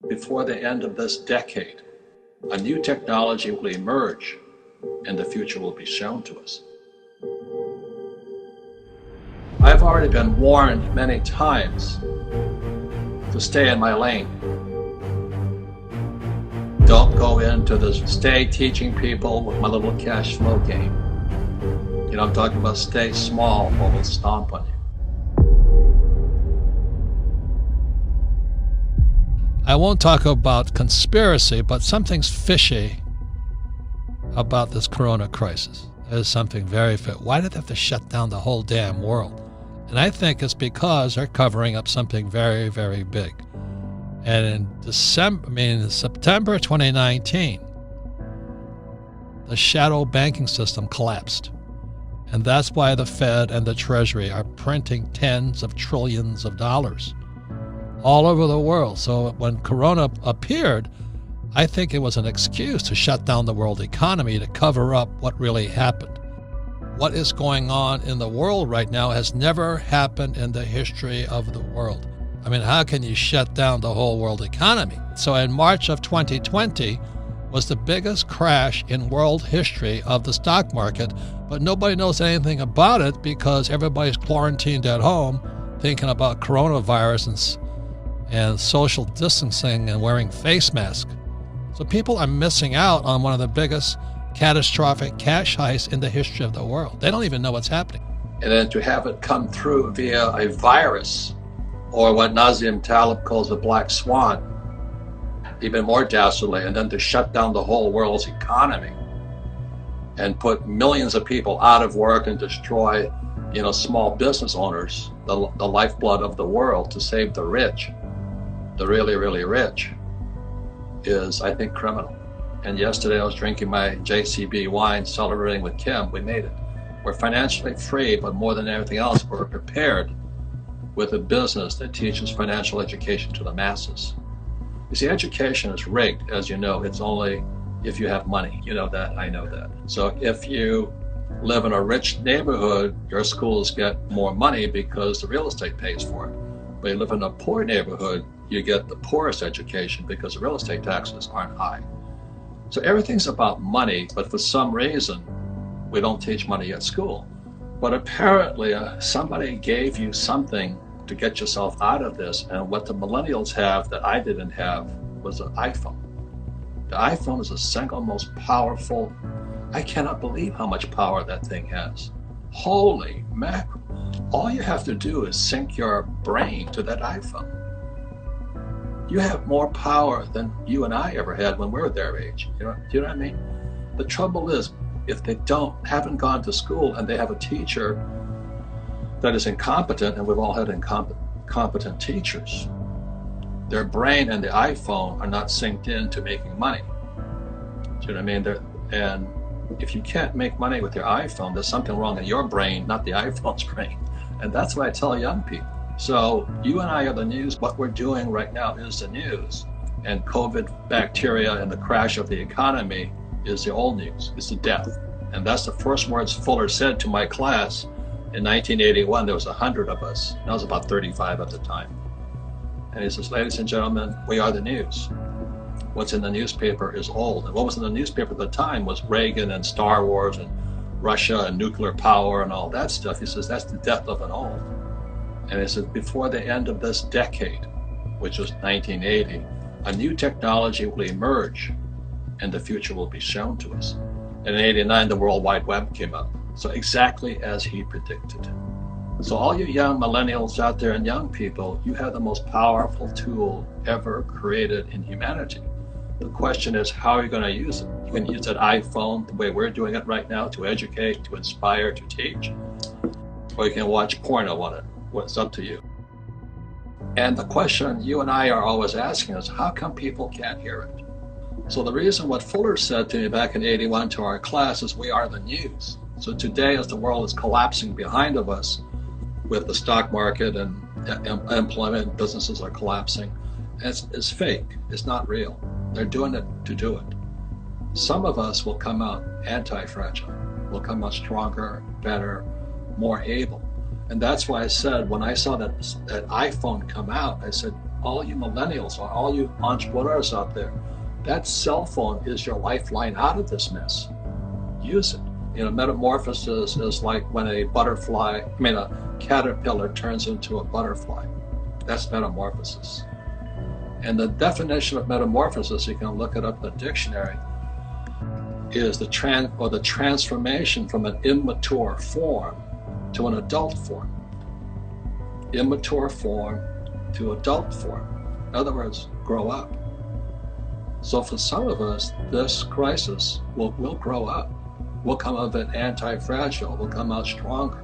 Before the end of this decade, a new technology will emerge and the future will be shown to us. I've already been warned many times to stay in my lane. Don't go into this, stay teaching people with my little cash flow game. You know, I'm talking about stay small or we'll stomp on you. I won't talk about conspiracy, but something's fishy about this corona crisis. There's something very fit. Why did they have to shut down the whole damn world? And I think it's because they're covering up something very, very big. And in September 2019, the shadow banking system collapsed. And that's why the Fed and the Treasury are printing tens of trillions of dollars all over the world. So when Corona appeared, I think it was an excuse to shut down the world economy to cover up what really happened. What is going on in the world right now has never happened in the history of the world. I mean, how can you shut down the whole world economy? So in March of 2020 was the biggest crash in world history of the stock market, but nobody knows anything about it because everybody's quarantined at home thinking about coronavirus and social distancing and wearing face masks. So people are missing out on one of the biggest catastrophic cash heists in the history of the world. They don't even know what's happening. And then to have it come through via a virus, or what Nassim Taleb calls a black swan, even more dastardly, and then to shut down the whole world's economy and put millions of people out of work and destroy, small business owners, the lifeblood of the world, to save the rich, the really, really rich, is, I think, criminal. And yesterday I was drinking my JCB wine, celebrating with Kim. We made it. We're financially free, but more than everything else, we're prepared with a business that teaches financial education to the masses. You see, education is rigged, as you know. It's only if you have money. You know that, I know that. So if you live in a rich neighborhood, your schools get more money because the real estate pays for it. But you live in a poor neighborhood, you get the poorest education because the real estate taxes aren't high. So everything's about money, but for some reason, we don't teach money at school. But apparently somebody gave you something to get yourself out of this, and what the millennials have that I didn't have was an iPhone. The iPhone is the single most powerful. I cannot believe how much power that thing has. Holy mackerel. All you have to do is sync your brain to that iPhone. You have more power than you and I ever had when we were their age. Do you know what I mean? The trouble is, if they haven't gone to school and they have a teacher that is incompetent, and we've all had incompetent teachers, their brain and the iPhone are not synced in to making money. Do you know what I mean? And if you can't make money with your iPhone, there's something wrong in your brain, not the iPhone's brain. And that's what I tell young people. So you and I are the news. What we're doing right now is the news. And COVID bacteria and the crash of the economy is the old news. It's the death. And that's the first words Fuller said to my class in 1981. There was 100 of us. And I was about 35 at the time. And he says, ladies and gentlemen, we are the news. What's in the newspaper is old. And what was in the newspaper at the time was Reagan and Star Wars and Russia and nuclear power and all that stuff. He says, that's the death of an old. And he said, before the end of this decade, which was 1980, a new technology will emerge and the future will be shown to us. And in 89, the World Wide Web came up. So exactly as he predicted. So all you young millennials out there and young people, you have the most powerful tool ever created in humanity. The question is, how are you going to use it? You can use that iPhone the way we're doing it right now to educate, to inspire, to teach. Or you can watch porno on it. What's up to you? And the question you and I are always asking is, how come people can't hear it? So the reason what Fuller said to me back in 81 to our class is, we are the news. So today, as the world is collapsing behind of us with the stock market and employment, businesses are collapsing, it's fake. It's not real. They're doing it to do it. Some of us will come out anti-fragile. We'll come out stronger, better, more able. And that's why I said, when I saw that iPhone come out, I said, all you millennials or all you entrepreneurs out there, that cell phone is your lifeline out of this mess. Use it. Metamorphosis is like when a caterpillar turns into a butterfly. That's metamorphosis. And the definition of metamorphosis, you can look it up in the dictionary, is the transformation from an immature form to an adult form. Immature form to adult form. In other words, grow up. So for some of us, this crisis will grow up. We'll come out of it anti-fragile. We'll come out stronger.